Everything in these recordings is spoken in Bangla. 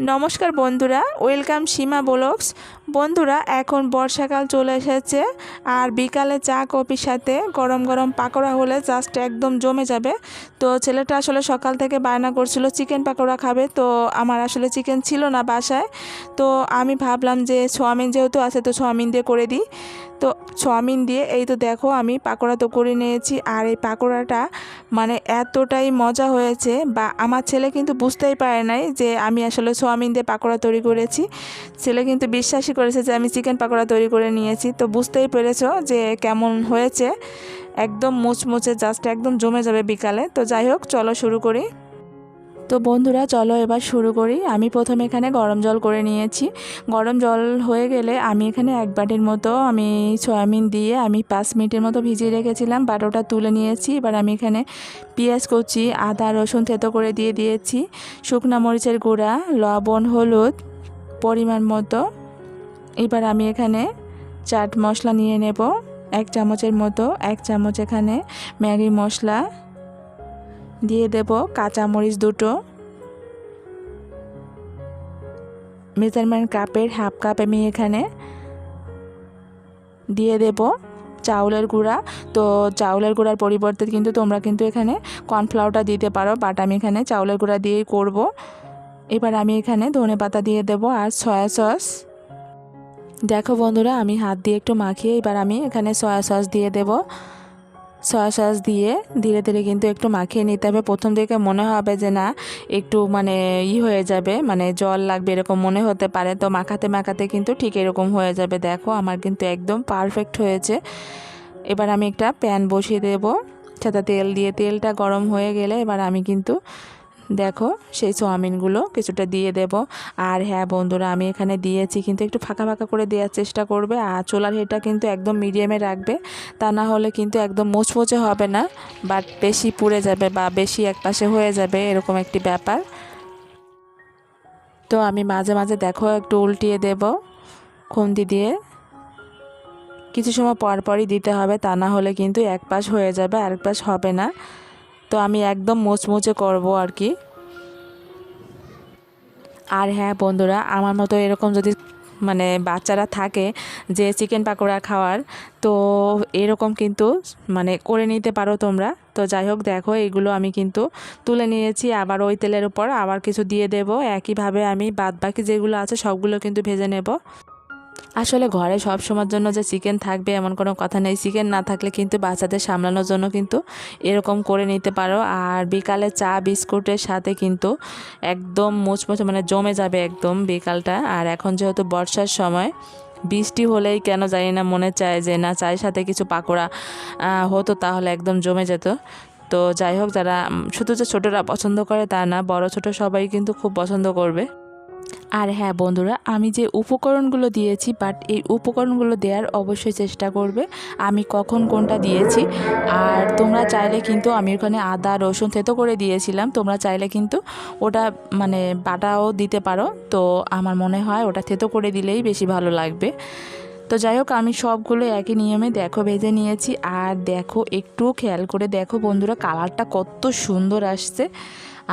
নমস্কার বন্ধুরা, ওয়েলকাম সীমা ব্লগস। বন্ধুরা, এখন বর্ষাকাল চলে এসেছে আর বিকালে চা কফির সাথে গরম গরম পাকোড়া হলে জাস্ট একদম জমে যাবে। তো ছেলেটা আসলে সকাল থেকে বায়না করছিল চিকেন পাকোড়া খাবে, তো আমার আসলে চিকেন ছিল না বাসায়। তো আমি ভাবলাম যে চাউমিন যেহেতু আছে তো চাউমিন দিয়ে করে দিই। তো চাউমিন দিয়ে এই তো দেখো আমি পাকোড়া তো করে নিয়েছি। আর এই পাকোড়াটা মানে এতটাই মজা হয়েছে, বা আমার ছেলে কিন্তু বুঝতেই পারে নাই যে আমি আসলে চাউমিন দিয়ে পাকোড়া তৈরি করেছি। ছেলে কিন্তু বিশ্বাসই করেছে যে আমি চিকেন পাকোড়া তৈরি করে নিয়েছি। তো বুঝতেই পেরেছো যে কেমন হয়েছে, একদম মুচমুচে, জাস্ট একদম জমে যাবে বিকালে। তো যাই হোক, চলো শুরু করি। তো বন্ধুরা চলো এবার শুরু করি। আমি প্রথমে এখানে গরম জল করে নিয়েছি। গরম জল হয়ে গেলে আমি এখানে এক বাটির মতো আমি সয়াবিন দিয়ে আমি 5 মিনিটের মতো ভিজিয়ে রেখেছিলাম, বাট ওটা তুলে নিয়েছি। এবার আমি এখানে পেঁয়াজ কুচি, আদা রসুন থেতো করে দিয়ে দিয়েছি, শুকনো মরিচের গুঁড়া, লবণ, হলুদ পরিমাণ মতো। এবার আমি এখানে চাট মশলা নিয়ে নেব 1 চামচের মতো। 1 চামচ এখানে ম্যাগি মশলা দিয়ে দেব, কাঁচামরিচ দুটো, মেজারমেন্ট কাপের হাফ কাপ আমি এখানে দিয়ে দেব চাউলের গুঁড়া। তো চাউলের গুঁড়ার পরিবর্তে কিন্তু তোমরা কিন্তু এখানে কর্নফ্লাওয়ারটা দিতে পারো, বাট আমি এখানে চাউলের গুঁড়া দিয়েই করব। এবার আমি এখানে ধনেপাতা দিয়ে দেব আর সয়া সস। দেখো বন্ধুরা, আমি হাত দিয়ে একটু মাখিয়ে এবার আমি এখানে সয়া সস দিয়ে দেব। সয়া সস দিয়ে ধীরে ধীরে কিন্তু একটু মাখিয়ে নিতে হবে। প্রথম দিকে মনে হবে যে না একটু মানে হয়ে যাবে, মানে জল লাগবে এরকম মনে হতে পারে। তো মাখাতে মাখাতে কিন্তু ঠিক এরকম হয়ে যাবে। দেখো আমার কিন্তু একদম পারফেক্ট হয়েছে। এবার আমি একটা প্যান বসিয়ে দেব, সাথে তেল দিয়ে, তেলটা গরম হয়ে গেলে এবার আমি কিন্তু দেখো সেই চাউমিনগুলো কিছুটা দিয়ে দেব। আর হ্যাঁ বন্ধুরা, আমি এখানে দিয়েছি কিন্তু একটু ফাঁকা ফাঁকা করে দেওয়ার চেষ্টা করবে। আর চুলার হিটটা কিন্তু একদম মিডিয়ামে রাখবে, তা না হলে কিন্তু একদম মুচমুচে হবে না, বাট বেশি পুড়ে যাবে বা বেশি একপাশে হয়ে যাবে, এরকম একটি ব্যাপার। তো আমি মাঝে মাঝে দেখো একটু উল্টিয়ে দেব খুন্তি দিয়ে। কিছু সময় পর পরই দিতে হবে, তা না হলে কিন্তু এক পাশ হয়ে যাবে আর এক পাশ হবে না। তো আমি একদম মুচমুচে করব আর কি। আর হ্যাঁ বন্ধুরা, আমার মতো এরকম যদি মানে বাচ্চারা থাকে যে চিকেন পাকোড়া খাওয়ার, তো এরকম কিন্তু মানে করে নিতে পারো তোমরা। তো যাই হোক, দেখো এগুলো আমি কিন্তু তুলে নিয়েছি। আবার ওই তেলের উপর আবার কিছু দিয়ে দেব। একইভাবে আমি বাদ বাকি যেগুলো আছে সবগুলো কিন্তু ভেজে নেব। আসলে ঘরে সব সময়ের জন্য যে চিকেন থাকবে এমন কোনো কথা নেই। চিকেন না থাকলে কিন্তু বাচ্চাদের সামলানোর জন্য কিন্তু এরকম করে নিতে পারো। আর বিকালে চা বিস্কুটের সাথে কিন্তু একদম মুচমুচে মানে জমে যাবে একদম বিকালটা। আর এখন যেহেতু বর্ষার সময়, বৃষ্টি হলেই কেন জানি না মনে চায় যে না চায়ের সাথে কিছু পাকোড়া হতো, তাহলে একদম জমে যেত। তো যাই হোক, যারা শুধু যে ছোটরা পছন্দ করে তা না, বড় ছোট সবাই কিন্তু খুব পছন্দ করবে। আর হ্যাঁ বন্ধুরা, আমি যে উপকরণগুলো দিয়েছি, বাট এই উপকরণগুলো দেওয়ার অবশ্যই চেষ্টা করবে আমি কখন কোনটা দিয়েছি। আর তোমরা চাইলে কিন্তু আমি ওখানে আদা রসুন থেতো করে দিয়েছিলাম, তোমরা চাইলে কিন্তু ওটা মানে বাটাও দিতে পারো। তো আমার মনে হয় ওটা থেতো করে দিলেই বেশি ভালো লাগবে। তো যাই হোক, আমি সবগুলো একই নিয়মে দেখো ভেজে নিয়েছি। আর দেখো একটু খেয়াল করে দেখো বন্ধুরা, কালারটা কত সুন্দর আসছে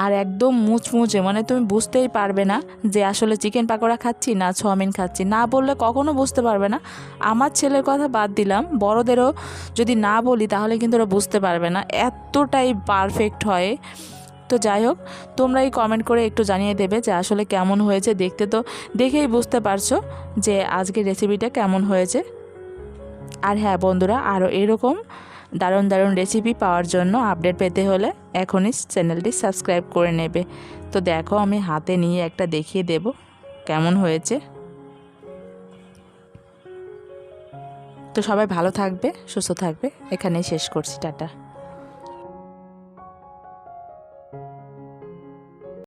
আর একদম মুচমুচে, মানে তুমি বুঝতেই পারবে না যে আসলে চিকেন পাকোড়া খাচ্ছি না চাউমিন খাচ্ছি। না বললে কখনো বুঝতে পারবে না। আমার ছেলের কথা বাদ দিলাম, বড়দেরও যদি না বলি তাহলে কিন্তু ওরা বুঝতে পারবে না, এতটাই পারফেক্ট হয়। তো যাই হোক, তোমরা এই কমেন্ট করে একটু জানিয়ে দেবে যে আসলে কেমন হয়েছে। দেখতে তো দেখেই বুঝতে পারছো যে আজকের রেসিপিটা কেমন হয়েছে। আর হ্যাঁ বন্ধুরা, আরও এরকম দারুণ দারুণ রেসিপি পাওয়ার জন্য, আপডেট পেতে হলে এখনই চ্যানেলটি সাবস্ক্রাইব করে নেবে। তো দেখো আমি হাতে নিয়ে একটা দেখিয়ে দেব কেমন হয়েছে। তো সবাই ভালো থাকবে, সুস্থ থাকবে, এখানেই শেষ করছি, টাটা।